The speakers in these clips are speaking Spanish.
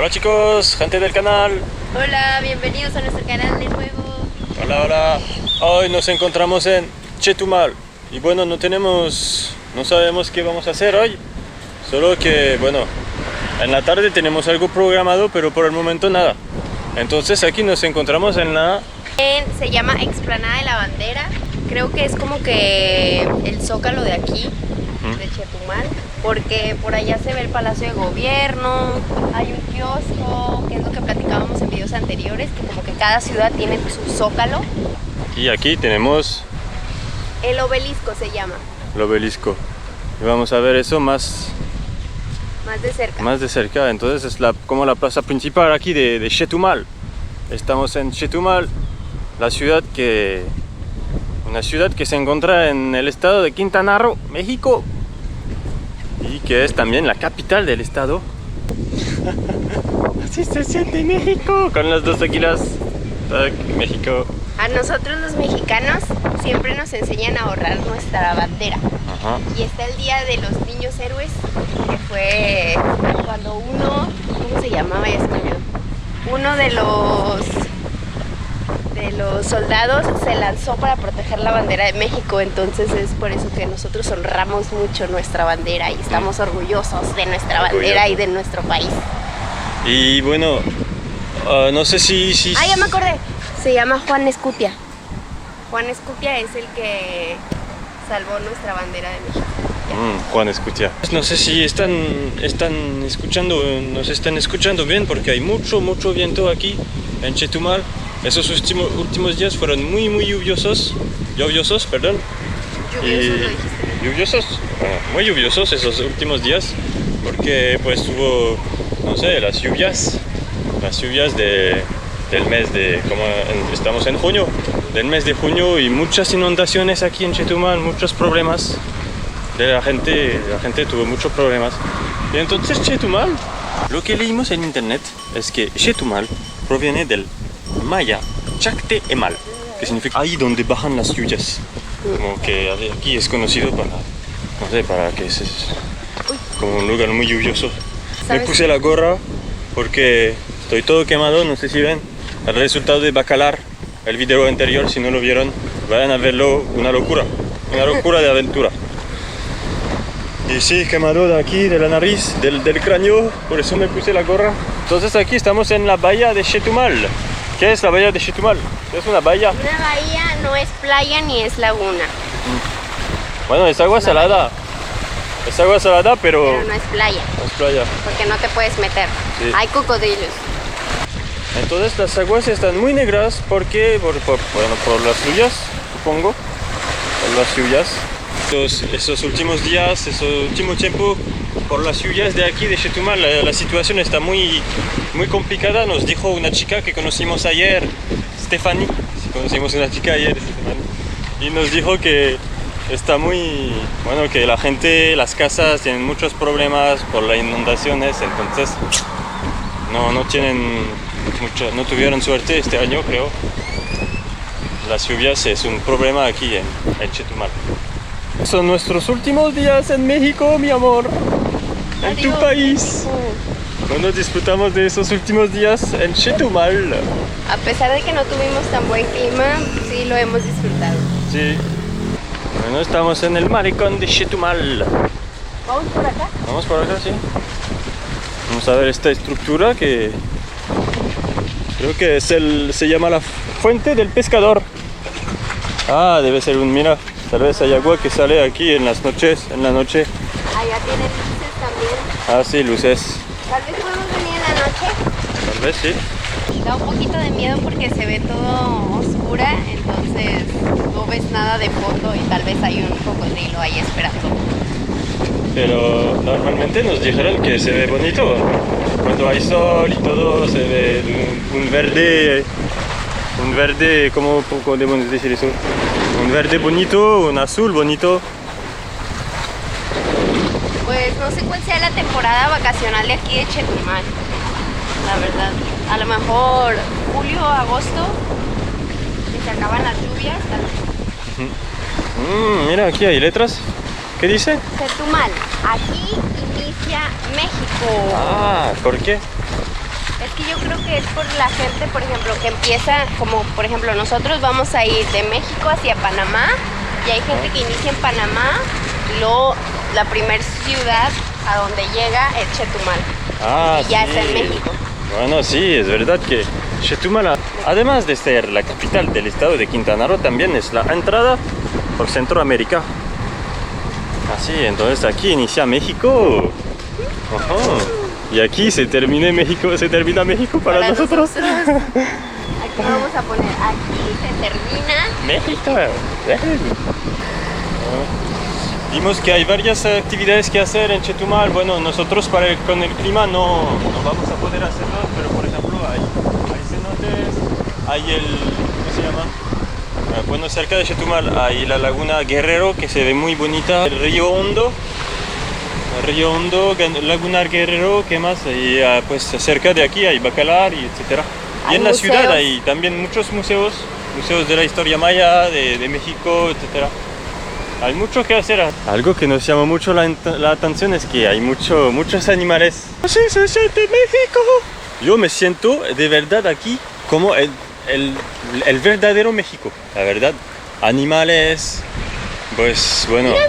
Hola chicos, gente del canal. Hola, bienvenidos a nuestro canal de nuevo. Hola, hola. Hoy nos encontramos en Chetumal. Y bueno, no sabemos qué vamos a hacer hoy. Solo que, bueno, en la tarde tenemos algo programado, pero por el momento nada. Entonces aquí nos encontramos en Se llama Explanada de la Bandera. Creo que es como que el zócalo de aquí, de Chetumal, porque por allá se ve el Palacio de Gobierno, hay un kiosco, que es lo que platicábamos en videos anteriores, que como que cada ciudad tiene su zócalo. Y aquí tenemos El obelisco se llama. el obelisco. Y vamos a ver eso más de cerca. Más de cerca. Entonces es como la plaza principal aquí de Chetumal. Estamos en Chetumal, una ciudad que se encuentra en el estado de Quintana Roo, México, y que es también la capital del estado. Así se siente México, con las dos águilas. México. A nosotros los mexicanos siempre nos enseñan a ahorrar nuestra bandera. Ajá. Y está el Día de los Niños Héroes, que fue cuando ¿cómo se llamaba? Ya se me olvidó. Uno de los soldados se lanzó para proteger la bandera de México, entonces es por eso que nosotros honramos mucho nuestra bandera y estamos orgullosos de nuestra bandera y de nuestro país. Y bueno, no sé si... Ah, ya me acordé. Se llama Juan Escutia. Juan Escutia es el que salvó nuestra bandera de México. Juan Escutia. No sé si nos están escuchando bien, porque hay mucho viento aquí en Chetumal. Esos últimos días fueron muy lluviosos, perdón. Lluviosos, bueno, muy lluviosos esos últimos días, porque pues hubo, no sé, las lluvias del mes estamos en junio, del mes de junio, y muchas inundaciones aquí en Chetumal, muchos problemas. La gente tuvo muchos problemas. Y entonces Chetumal, lo que leímos en internet es que Chetumal proviene del maya Chacteemal, que significa ahí donde bajan las lluvias. Como que aquí es conocido para que es como un lugar muy lluvioso. Me puse la gorra porque estoy todo quemado, no sé si ven el resultado de Bacalar, el video anterior. Si no lo vieron, vayan a verlo, una locura de aventura. Y sí, quemado de aquí, de la nariz, del cráneo, por eso me puse la gorra. Entonces aquí estamos en la bahía de Chetumal. ¿Qué es la bahía de Chetumal? ¿Es una bahía? Una bahía no es playa ni es laguna. Bueno, es agua salada. Es agua salada, pero no es playa. No es playa. Porque no te puedes meter. Sí. Hay cocodrilos. Entonces las aguas están muy negras porque por las lluvias, supongo. Por las lluvias. Esos últimos días, ese último tiempo, por las lluvias de aquí de Chetumal, la situación está muy complicada. Nos dijo una chica que conocimos ayer, Stephanie, conocimos una chica ayer, y nos dijo que está que la gente, las casas tienen muchos problemas por las inundaciones, entonces no tuvieron suerte este año, creo. Las lluvias es un problema aquí en Chetumal. Son nuestros últimos días en México, mi amor. En tu país. Bueno, disfrutamos de esos últimos días en Chetumal. A pesar de que no tuvimos tan buen clima, sí lo hemos disfrutado. Sí. Bueno, estamos en el malecón de Chetumal. ¿Vamos por acá? Vamos por acá, sí. Vamos a ver esta estructura que creo que se llama la Fuente del Pescador. Ah, debe ser mira. Tal vez hay agua que sale aquí en las noches, en la noche. Allá tienen luces también. Ah, sí, luces. Tal vez podemos venir en la noche. Tal vez sí. Da un poquito de miedo porque se ve todo oscura, entonces no ves nada de fondo y tal vez hay un cocodrilo ahí esperando. Pero normalmente nos dijeron que se ve bonito. Cuando hay sol y todo, se ve un verde, ¿cómo podemos decir eso? Un verde bonito, un azul bonito. Pues no sé cuál sea la temporada vacacional de aquí de Chetumal, la verdad. A lo mejor julio, agosto, que se acaban las lluvias. Mira, aquí hay letras. ¿Qué dice? Chetumal, aquí inicia México. Ah, ¿por qué? Es que yo creo que es por la gente, por ejemplo, que empieza, como por ejemplo nosotros vamos a ir de México hacia Panamá y hay gente que inicia en Panamá y luego la primer ciudad a donde llega es Chetumal. Ah, y ya sí. está en México. Bueno, sí, es verdad que Chetumal, además de ser la capital del estado de Quintana Roo, también es la entrada por Centroamérica. Así, entonces aquí inicia México. Ajá. Y aquí se termina México para nosotros. Aquí vamos a poner, aquí se termina México. Vimos que hay varias actividades que hacer en Chetumal. Bueno, nosotros con el clima no vamos a poder hacerlo, pero por ejemplo hay cenotes, hay ¿cómo se llama? Bueno, cerca de Chetumal hay la laguna Guerrero que se ve muy bonita, el río Hondo, Laguna Guerrero, ¿qué más? Y pues cerca de aquí hay Bacalar y etcétera. Y Hay en la ciudad museos. hay también muchos museos de la historia maya, de México, etcétera. Hay mucho que hacer. Algo que nos llama mucho la atención es que hay muchos animales. Sí, se siente México. Yo me siento de verdad aquí como el verdadero México, la verdad. Animales, pues bueno. Mira.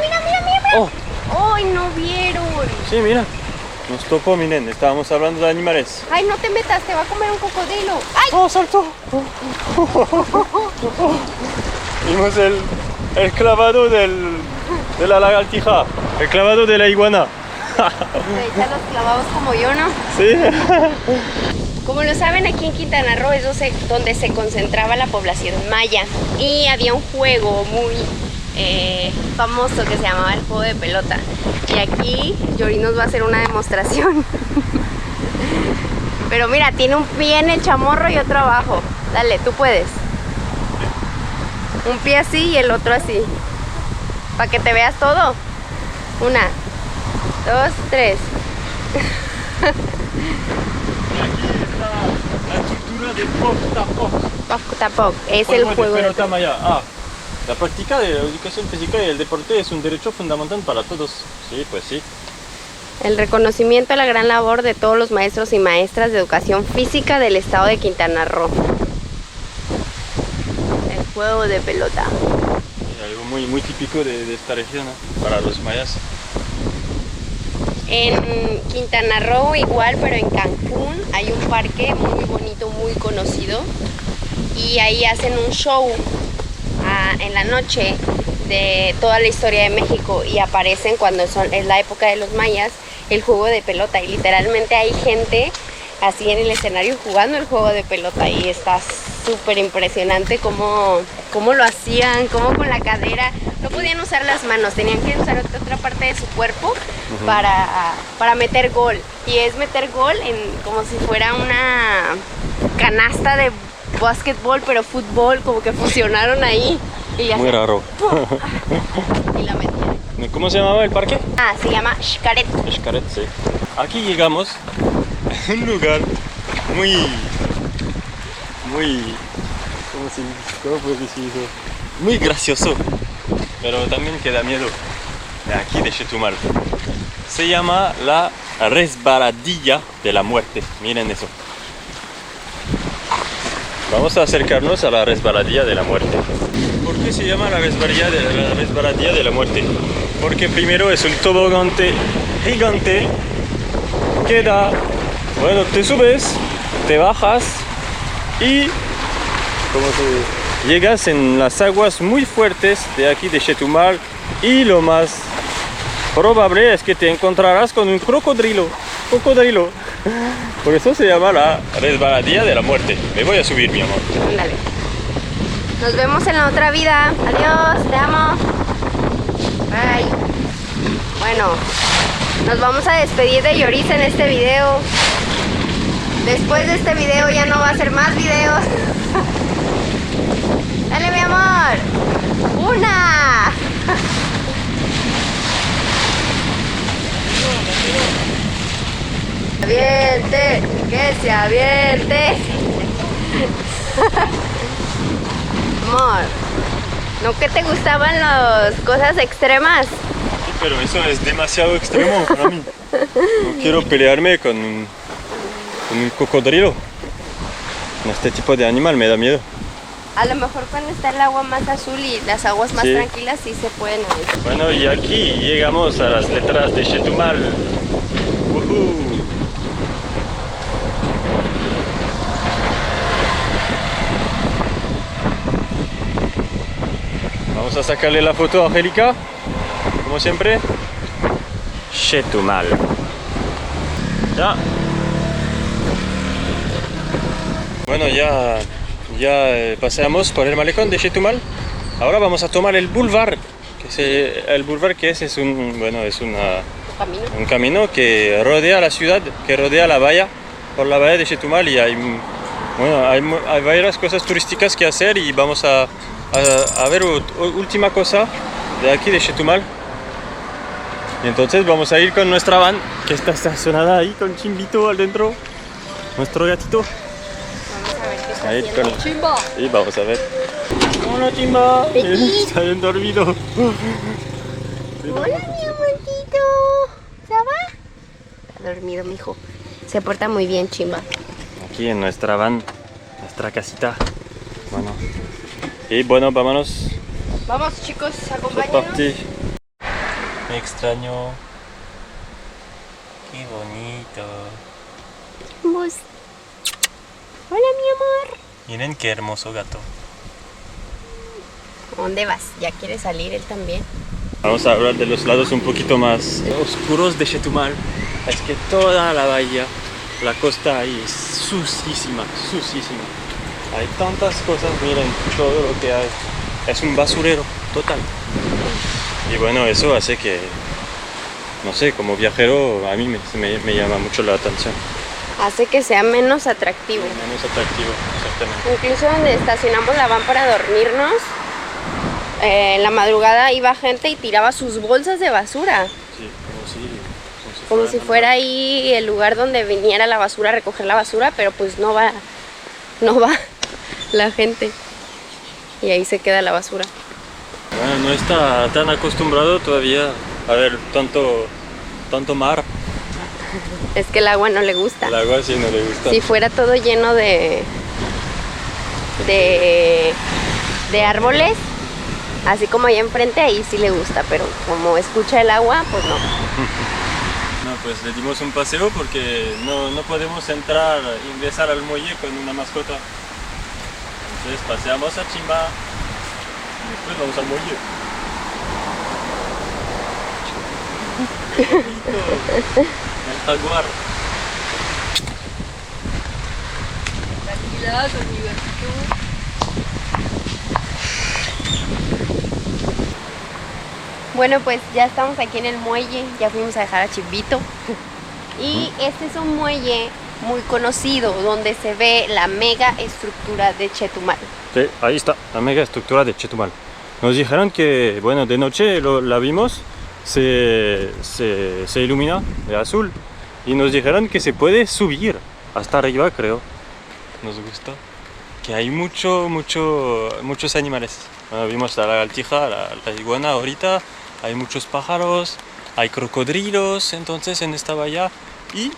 Oh, ¡Ay, no vieron! sí, mira. Nos tocó, miren, estábamos hablando de animales. ¡Ay, no te metas! ¡Te va a comer un cocodrilo! ¡Ay! ¡Oh, saltó! Vimos el clavado de la lagartija, el clavado de la iguana. Se echan los clavados como yo, ¿no? Sí. Como lo saben, aquí en Quintana Roo es donde se concentraba la población maya. Y había un juego muy famoso que se llamaba el juego de pelota. Y aquí Yori nos va a hacer una demostración. Pero mira, tiene un pie en el chamorro y otro abajo. Dale, tú puedes. Un pie así y el otro así. Para que te veas todo. 1, 2, 3. Aquí está la cultura de Pok Tampoco. Es el juego de pelota maya. La práctica de la educación física y el deporte es un derecho fundamental para todos. Sí, pues sí. el reconocimiento a la gran labor de todos los maestros y maestras de educación física del estado de Quintana Roo. El juego de pelota. Algo muy típico de esta región, ¿no? Para los mayas. En Quintana Roo igual, pero en Cancún hay un parque muy bonito, muy conocido. Y ahí hacen un show en la noche de toda la historia de México y aparecen cuando es la época de los mayas el juego de pelota y literalmente hay gente así en el escenario jugando el juego de pelota y está súper impresionante cómo lo hacían, cómo con la cadera, no podían usar las manos, tenían que usar otra parte de su cuerpo para meter gol y es meter gol como si fuera una canasta de básquetbol pero fútbol, como que fusionaron ahí y Muy raro. y la metían. ¿Cómo se llamaba el parque? Se llama Xcaret. Xcaret, sí. Aquí llegamos a un lugar muy, ¿cómo puedo decir eso? Muy gracioso, pero también que da miedo, de aquí de Chetumal. Se llama la resbaladilla de la muerte, miren eso. Vamos a acercarnos a la resbaladilla de la muerte. ¿Por qué se llama la resbaladilla de la muerte? Porque primero es un tobogán gigante que da, bueno, te subes, te bajas y llegas en las aguas muy fuertes de aquí de Chetumal y lo más probable es que te encontrarás con un crocodrilo. Por eso se llama la resbaladilla de la muerte. Me voy a subir, mi amor. Ándale. Nos vemos en la otra vida. Adiós, te amo. Bye. Bueno, nos vamos a despedir de Yoris en este video. Después de este video ya no va a ser más videos. Dale, mi amor. 1. Aviente, que se aviente. Amor, ¿no que te gustaban las cosas extremas? Sí, pero eso es demasiado extremo para mí. No quiero pelearme con un cocodrilo. Este tipo de animal me da miedo. A lo mejor cuando está el agua más azul y las aguas más Sí. tranquilas sí se pueden ver. Bueno, y aquí llegamos a las letras de Chetumal. ¡Woohoo! Vamos a sacarle la foto a Angélica, como siempre. Chetumal. Ya. Bueno, ya paseamos por el malecón de Chetumal. Ahora vamos a tomar el boulevard. El boulevard que es un camino que rodea la ciudad, que rodea la bahía, por la bahía de Chetumal, y hay varias cosas turísticas que hacer, y vamos a ver última cosa de aquí de Chetumal. Y entonces vamos a ir con nuestra van, que está estacionada ahí con Chimbito al dentro, nuestro gatito. Vamos a ver qué está Ahí haciendo con- Chimbo. Y vamos a ver. Hola Chimba, Petit. está bien dormido. Hola, mi amorcito. ¿Se va? Está dormido, mijo. Se porta muy bien, Chimba. Aquí en nuestra van, nuestra casita. Bueno. Y bueno, vámonos. Vamos, chicos, Es acompáñenos. parti. Me extraño. Qué bonito. Vamos. Hola, mi amor. Miren qué hermoso gato. ¿Dónde vas? ¿Ya quiere salir él también? Vamos a hablar de los lados un poquito más oscuros de Chetumal. Es que toda la bahía, la costa ahí es sucísima, sucísima. Hay tantas cosas, miren, todo lo que hay. Es un basurero total. Y bueno, eso hace que, no sé, como viajero a mí me llama mucho la atención. Hace que sea menos atractivo. Menos atractivo, exactamente. Incluso donde estacionamos la van para dormirnos, en la madrugada iba gente y tiraba sus bolsas de basura. Sí, Como si fuera ahí el lugar donde viniera la basura a recoger la basura, pero pues no va la gente. Y ahí se queda la basura. Bueno, no está tan acostumbrado todavía a ver tanto mar. Es que el agua no le gusta. El agua sí no le gusta. Si fuera todo lleno de árboles, así como allá enfrente, ahí sí le gusta, pero como escucha el agua, pues no. No, pues le dimos un paseo porque no podemos ingresar al muelle con una mascota. Entonces paseamos a Chimba y después vamos al muelle. ¡Qué bonito! El jaguar. Tranquilidad, amigo. Bueno, pues ya estamos aquí en el muelle, ya fuimos a dejar a Chimbito. Y este es un muelle muy conocido donde se ve la mega estructura de Chetumal. Sí, ahí está, la mega estructura de Chetumal. Nos dijeron que, bueno, de noche la vimos, se ilumina de azul. Y nos dijeron que se puede subir hasta arriba, creo. Nos gusta. Que hay muchos animales. Bueno, vimos a la lagartija, la iguana ahorita. Hay muchos pájaros, hay crocodrilos, entonces en esta bahía. Y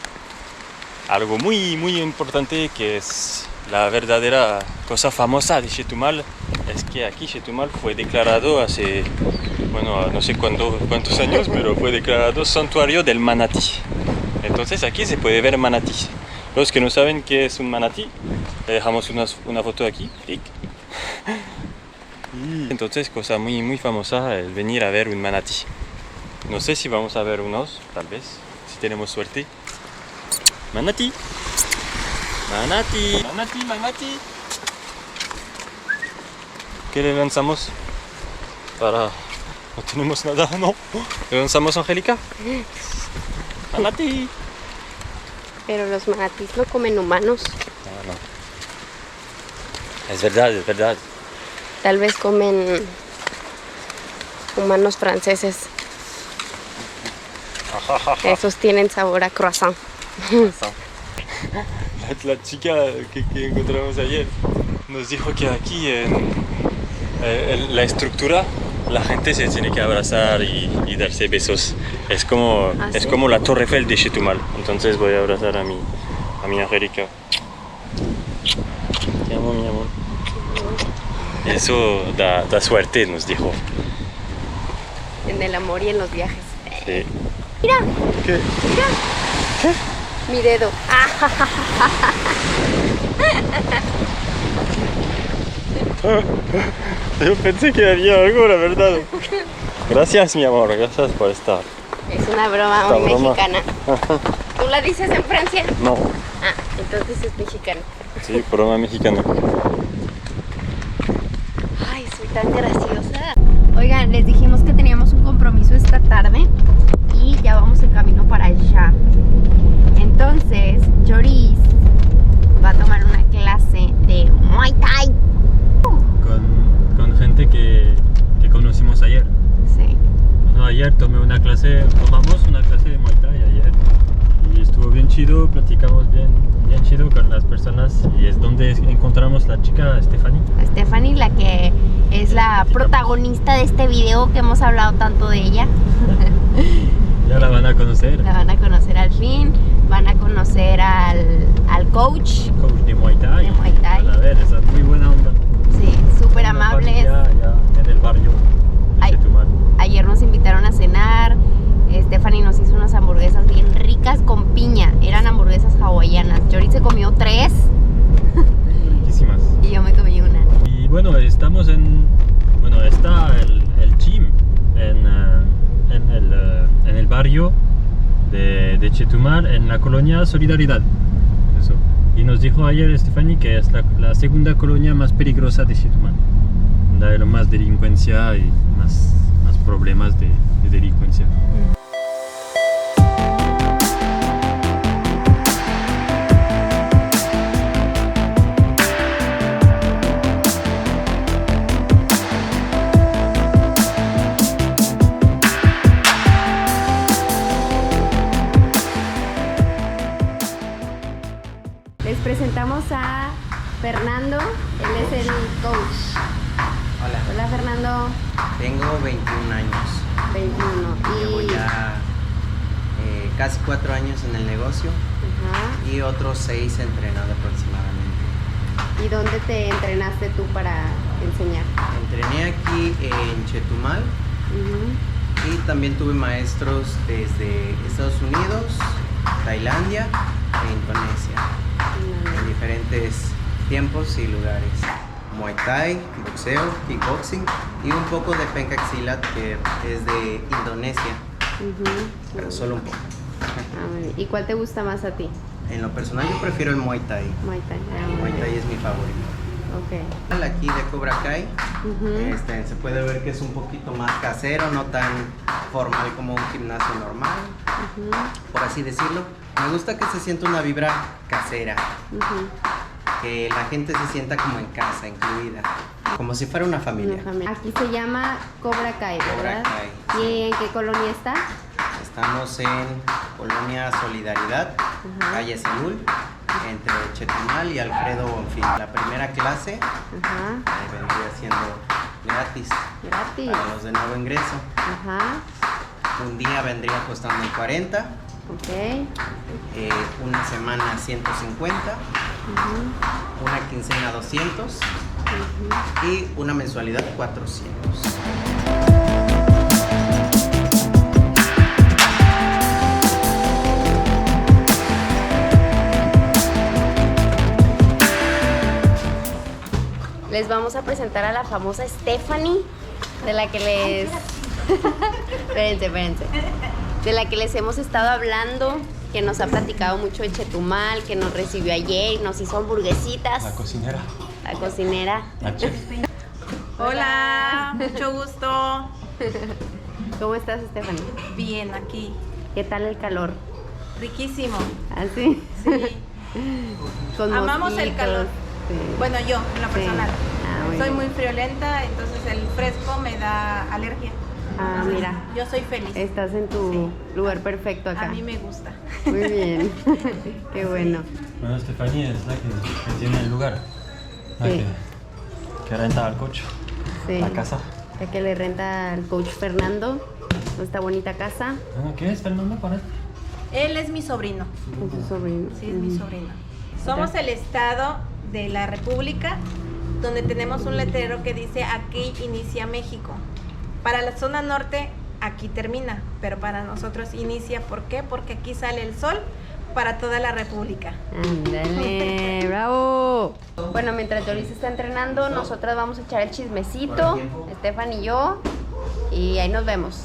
algo muy importante, que es la verdadera cosa famosa de Chetumal, es que aquí Chetumal fue declarado hace, bueno, no sé cuántos años, pero fue declarado santuario del manatí. Entonces aquí se puede ver manatí. Los que no saben qué es un manatí, le dejamos una foto aquí. Y entonces, cosa muy famosa es venir a ver un manatí. No sé si vamos a ver unos, tal vez, si tenemos suerte. Manatí. Manatí. Manatí, manatí. ¿Qué le lanzamos? No tenemos nada, ¿no? ¿Le lanzamos, Angélica? Manatí. Pero los manatís no comen humanos, No. Es verdad, es verdad. tal vez comen humanos franceses. Esos tienen sabor a croissant. La chica que encontramos ayer nos dijo que aquí en la estructura la gente se tiene que abrazar y darse besos. Es como, ¿Ah, es sí? como la Torre Eiffel de Chetumal. Entonces voy a abrazar a a mi Angélica. Te amo, mi amor. Eso da suerte, nos dijo. En el amor y en los viajes. Sí. Mira, ¿Qué? mira. ¿Qué? Mi dedo. Yo pensé que había algo, la verdad. Gracias, mi amor, gracias por estar. Es una broma Esta muy broma. mexicana. ¿Tú la dices en Francia? No, Ah, entonces es mexicana. sí, broma mexicana. Ay, soy tan graciosa. Oigan, les dijimos que teníamos un compromiso esta tarde y ya vamos en camino para allá. Entonces, Joris va a tomar una clase de Muay Thai. Con gente que conocimos ayer. Sí. Bueno, ayer tomamos una clase de Muay Thai ayer. Y estuvo bien chido, platicamos bien chido con las personas. Y es donde encontramos la chica Stephanie. Stephanie, la que es la protagonista de este video que hemos hablado tanto de ella. Ya la van a conocer. La van a conocer al fin. Van a conocer al coach. Coach de Muay Thai. De Muay Thai. A ver, esa es muy buena onda. Sí, súper Una amables. familia allá en el barrio de Ay. Chetumal. Ayer nos invitaron a cenar. Stephanie nos hizo unas hamburguesas bien ricas con piña. Eran hamburguesas hawaianas. Jory se comió 3 Riquísimas. y yo me comí una. Y bueno, estamos está el gym en el barrio de Chetumal, en la colonia Solidaridad. Eso. Y nos dijo ayer Stephanie que es la segunda colonia más peligrosa de Chetumal, donde hay más delincuencia y más problemas de delincuencia. Les presentamos a Fernando. Él es el coach. Hola, Hola, Fernando. tengo 21 años. 21. Llevo Y ya casi 4 años en el negocio Ajá. y otros 6 entrenando aproximadamente. ¿Y dónde te entrenaste tú para enseñar? Entrené aquí en Chetumal Ujú. y también tuve maestros desde Estados Unidos, Tailandia e Indonesia, en diferentes tiempos y lugares. Muay Thai, boxeo, kickboxing y un poco de pencaxilat, que es de Indonesia, Ujú. pero solo un poco. Ah, muy bien. ¿Y cuál te gusta más a ti? En lo personal yo prefiero el Muay Thai. Muay Thai. Ah, muy Muay bien. Thai es mi favorito. Ok. Aquí de Cobra Kai, Ujú. se puede ver que es un poquito más casero, no tan formal como un gimnasio normal, Ujú. por así decirlo. Me gusta que se sienta una vibra casera, Ujú. que la gente se sienta como en casa, incluida, como si fuera una familia. Una familia. Aquí se llama Cobra Kai, Cobra ¿verdad? Kai, ¿Y en qué colonia está? Estamos en Colonia Solidaridad, Ajá. calle Selul, entre Chetumal y Alfredo Bonfil. La primera clase Ajá. vendría siendo gratis Gratis. para los de nuevo ingreso. Ajá. Un día vendría costando 40, Ok. una semana 150, Ujú. una quincena 200 Ujú. y una mensualidad 400. Les vamos a presentar a la famosa Stephanie, de la que les... espérense. De la que les hemos estado hablando, que nos ha platicado mucho de Chetumal, que nos recibió ayer y nos hizo hamburguesitas. La cocinera. La cocinera. La chef. Hola, mucho gusto. ¿Cómo estás, Stephanie? Bien, aquí. ¿Qué tal el calor? Riquísimo. ¿Así? Sí. Con Amamos el mosquitos. calor. Sí. Bueno, yo, en lo Sí. personal. Ah, muy Soy bien. muy friolenta, entonces el fresco me da alergia. Ah, Entonces, mira. Yo soy feliz. Estás en tu lugar perfecto acá. A mí me gusta. Muy bien. Qué bueno. Bueno, Stephanie es la que tiene el lugar. La Sí. que renta al coche. Sí. La casa. La que le renta al coach Fernando esta bonita casa. ¿Qué es, Fernando? ¿Cuál es? Él es mi sobrino. Con su sobrino. Sí, es mi sobrino. Somos el estado de la República donde tenemos un letrero que dice aquí inicia México. Para la zona norte aquí termina, pero para nosotros inicia. ¿Por qué? Porque aquí sale el sol para toda la República. Ándale, bravo. Bueno, mientras Doris está entrenando, nosotras vamos a echar el chismecito, Estefan y yo, y ahí nos vemos.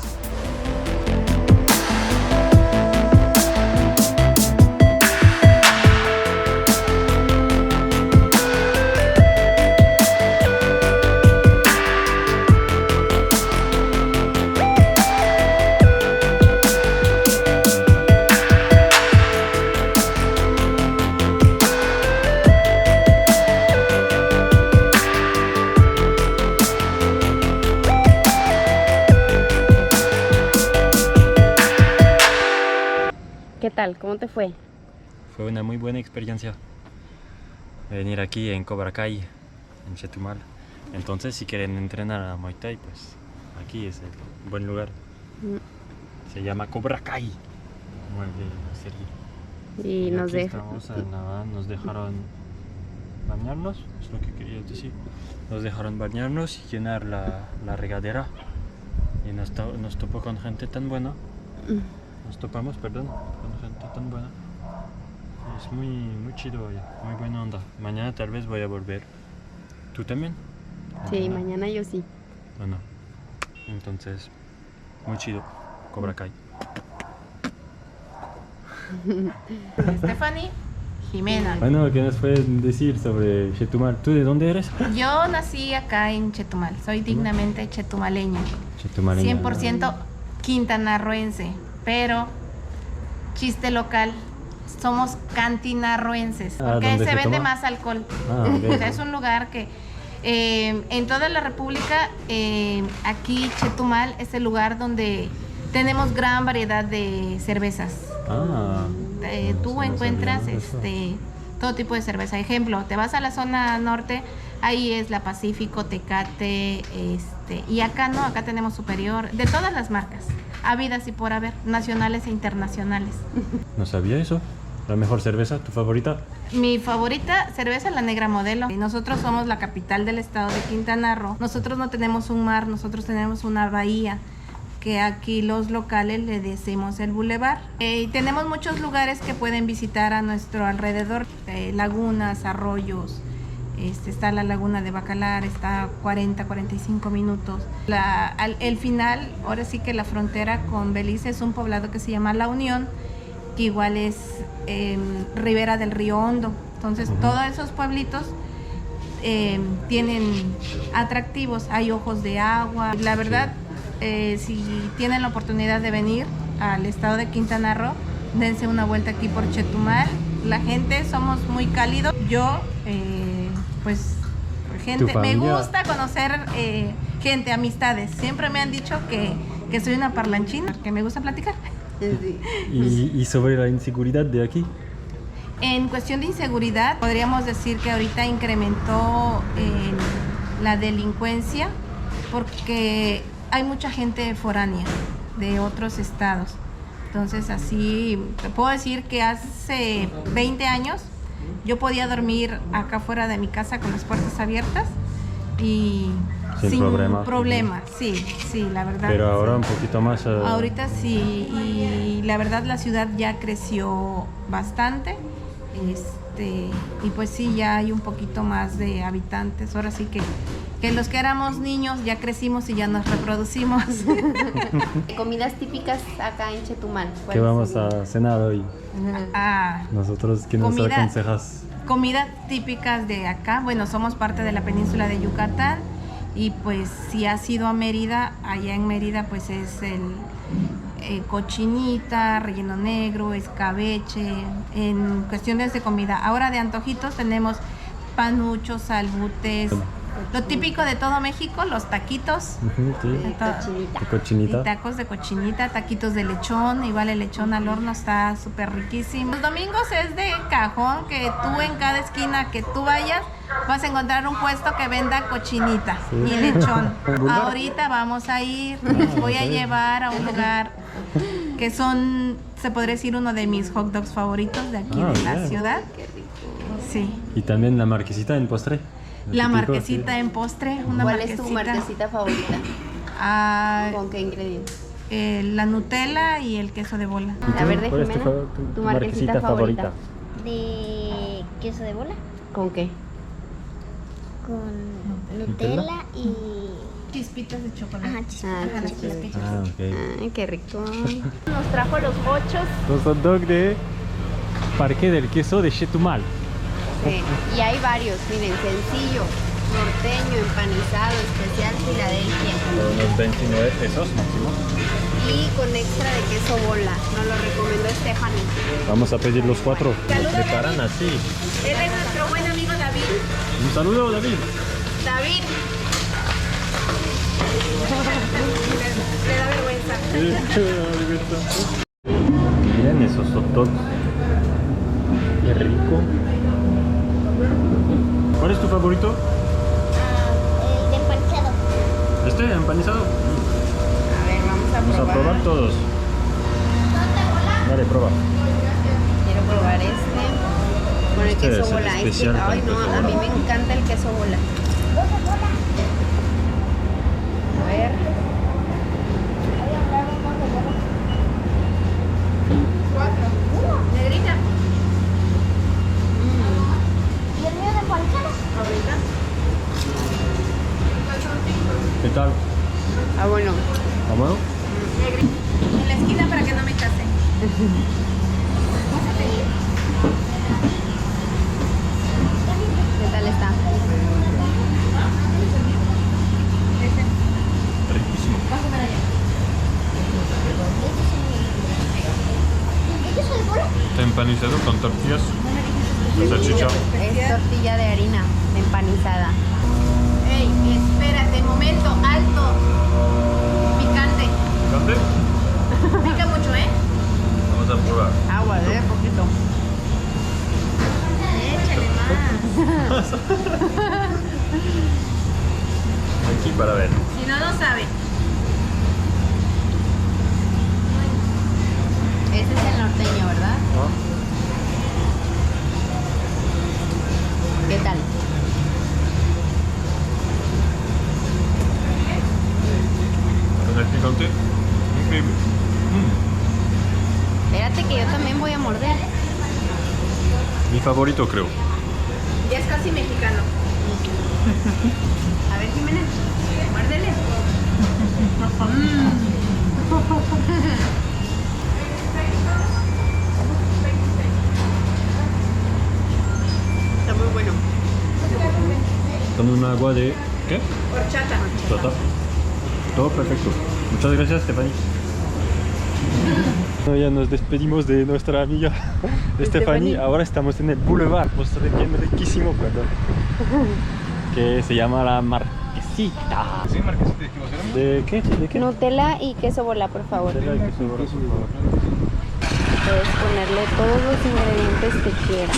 ¿Qué tal? ¿Cómo te fue? Fue una muy buena experiencia venir aquí en Cobra Kai, en Chetumal. Entonces, si quieren entrenar a Muay Thai, pues aquí es el buen lugar. Se llama Cobra Kai, como el de la serie. Y nos aquí deja. estamos en Navarra, nos dejaron bañarnos, es lo que quería decir. Nos dejaron bañarnos y llenar la regadera. Y nos topó con gente tan buena. Nos topamos, perdón, con gente tan buena. Es muy chido allá, muy buena onda. Mañana tal vez voy a volver. ¿Tú también? Sí, mañana yo sí. Bueno, entonces, muy chido, Cobra Kai. Stephanie Jimena. Bueno, ¿qué nos puedes decir sobre Chetumal? ¿Tú de dónde eres? Yo nací acá en Chetumal, soy dignamente chetumaleña, Chetumaleña. 100% quintanarroense, pero chiste local, somos cantinarroenses, porque ¿dónde se se vende toma? más alcohol. Ok. O sea, es un lugar que en toda la República, aquí Chetumal es el lugar donde tenemos gran variedad de cervezas. Tú no encuentras sabía eso. todo tipo de cerveza. Ejemplo, te vas a la zona norte, ahí es la Pacífico, Tecate, y acá no, acá tenemos Superior, de todas las marcas, habidas y por haber, nacionales e internacionales. No sabía eso. ¿La mejor cerveza, tu favorita? Mi favorita cerveza es la Negra Modelo. Nosotros somos la capital del estado de Quintana Roo. Nosotros no tenemos un mar, nosotros tenemos una bahía, que aquí los locales le decimos el bulevar. Y tenemos muchos lugares que pueden visitar a nuestro alrededor, lagunas, arroyos. Está la laguna de Bacalar, está 40-45 minutos. El final, ahora sí que la frontera con Belice es un poblado que se llama La Unión, que igual es ribera del río Hondo. Entonces todos esos pueblitos tienen atractivos, hay ojos de agua. La verdad, si tienen la oportunidad de venir al estado de Quintana Roo, dense una vuelta aquí por Chetumal. La gente somos muy cálidos. Yo, pues, gente, me gusta conocer gente, amistades. Siempre me han dicho que soy una parlanchina, que me gusta platicar. ¿Y sobre la inseguridad de aquí? En cuestión de inseguridad, podríamos decir que ahorita incrementó la delincuencia porque hay mucha gente foránea de otros estados. Entonces, así, te puedo decir que hace 20 años yo podía dormir acá fuera de mi casa con las puertas abiertas y sin problema. Sí, la verdad. Pero ahora un poquito más... Ahorita sí, y la verdad la ciudad ya creció bastante, y pues sí, ya hay un poquito más de habitantes. Ahora sí que los que éramos niños ya crecimos y ya nos reproducimos. Comidas típicas acá en Chetumal. ¿Qué vamos a cenar hoy? Ah, Nosotros, ¿qué nos aconsejas? Comidas típicas de acá, bueno, somos parte de la península de Yucatán. Y pues si has ido a Mérida, allá en Mérida pues es el cochinita, relleno negro, escabeche, en cuestiones de comida. Ahora de antojitos tenemos panuchos, salbutes, lo típico de todo México, los taquitos, Sí. Cochinita. ¿De cochinita? y tacos de cochinita, taquitos de lechón, igual el lechón al horno está súper riquísimo. Los domingos es de cajón que tú en cada esquina que tú vayas vas a encontrar un puesto que venda cochinita y lechón. Ahorita vamos a ir, los voy a llevar a un lugar que son, se podría decir, uno de mis hot dogs favoritos de aquí de la ciudad. Qué rico. Sí. Y también la marquesita en postre. La marquesita en postre, una ¿Cuál marquesita. es tu marquesita favorita? Ah, ¿Con qué ingredientes? la Nutella y el queso de bola. A ver, de ¿Cuál es tu Jimena, tu marquesita favorita. De queso de bola ¿Con qué? con Nutella y Chispitas de chocolate. ajá, Ah, chispitas. Ah, ok. Ay, qué rico. Nos trajo los bochos. Los hot dogs de Parque del Queso de Chetumal. Sí. Y hay varios, miren, sencillo, norteño, empanizado, especial Filadelfia. Por unos 29 pesos máximo. Y con extra de queso bola. Nos lo recomendó Stephanie. Vamos a pedir los 4. Lo Saludos, preparan así. Él es nuestro buen amigo David. Un saludo, David. David. Le da vergüenza. Miren esos hot dogs. Qué rico. ¿Cuál es tu favorito? El de empanizado. ¿Este empanizado? A ver, Vamos a probar todos. Dale, prueba. Quiero probar este. Con el Este queso es el bola. Es que, especial con ay, no, queso a mí bola. me encanta el queso bola. A ver. Negrita. ¿Y el mío de empanizado? ¿Qué tal? Ah, bueno. ¿Ah, bueno? En la esquina para que no me chase. ¿Qué tal está? Riquísimo. ¿El queso de bola? Está empanizado con tortillas de salchicha. Es tortilla de harina empanizada. Ey, espérate, momento, alto. Picante. ¿Picante? Pica mucho, ¿eh? Vamos a probar. Agua, de poquito. Échale más. Aquí para ver. Si no, no sabe. Ese es el norteño, ¿verdad? ¿Qué tal? ¿Con el picante? Increíble. Espérate que yo también voy a morder. Mi favorito, creo. Ya es casi mexicano. A ver, Jimena, muérdele. Está muy bueno. Con un agua de... ¿qué? Horchata. Tota. Todo perfecto. Muchas gracias, Stephanie. Ya nos despedimos de nuestra amiga Stephanie. Ahora estamos en el Boulevard, postre bien riquísimo, perdón. Que se llama La Marquesita. Sí, Marquesita, dijimos, ¿era? ¿De qué? ¿De qué? Nutella y queso bola, por favor. Nutella y queso bola, por favor. Puedes ponerle todos los ingredientes que quieras.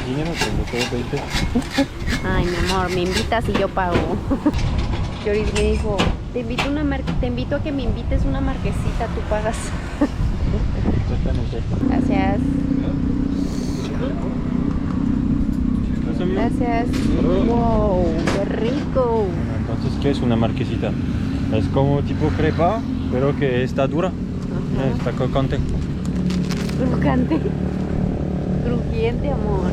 Dinero, tengo todo 20. Ay, mi amor, me invitas y yo pago. Yoris me dijo, te invito a que me invites una marquesita, tú pagas. Exactamente. Gracias. Gracias. Wow, qué rico. Bueno, entonces, ¿qué es una marquesita? Es como tipo crepa, pero que está dura. Está crocante. Crocante. Crujiente, amor.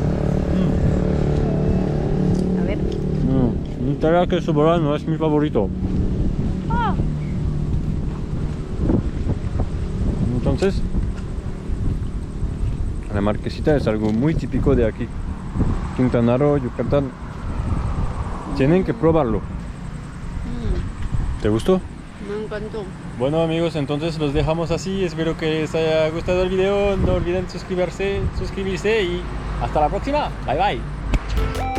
A ver. Nutella queso bola no es mi favorito. Ah. Entonces, la marquesita es algo muy típico de aquí. Quintana Roo, Yucatán. Tienen que probarlo. ¿Te gustó? Me encantó. Bueno amigos, entonces los dejamos así. Espero que les haya gustado el video. No olviden suscribirse y hasta la próxima. Bye bye.